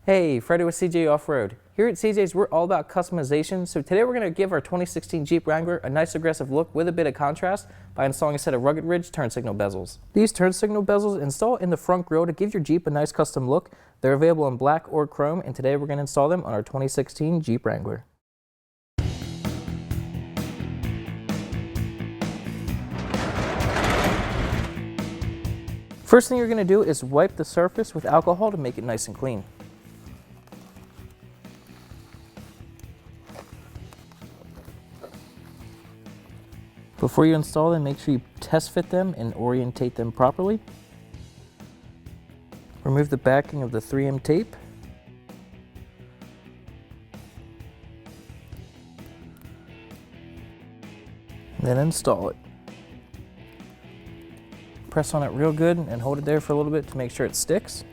Hey, Freddy with CJ Off-Road. Here at CJ's, we're all about customization, so today we're going to give our 2016 Jeep Wrangler a nice aggressive look with a bit of contrast by installing a set of rugged ridge turn signal bezels. These turn signal bezels install in the front grille to give your Jeep a nice custom look. They're available in black or chrome, and today we're going to install them on our 2016 Jeep Wrangler. First thing you're going to do is wipe the surface with alcohol to make it nice and clean. Before you install them, make sure you test fit them and orientate them properly. Remove the backing of the 3M tape. Then install it. Press on it real good and hold it there for a little bit to make sure it sticks.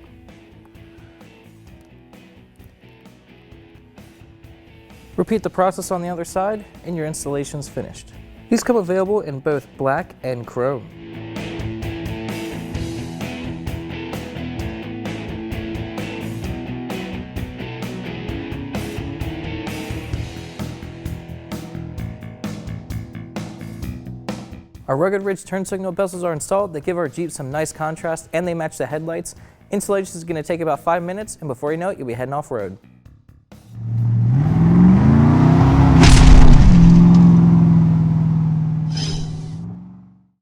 Repeat the process on the other side and your installation's finished. These come available in both black and chrome. Our rugged ridge turn signal bezels are installed. They give our Jeep some nice contrast and they match the headlights. Installation is going to take about 5 minutes, and before you know it, you'll be heading off-road.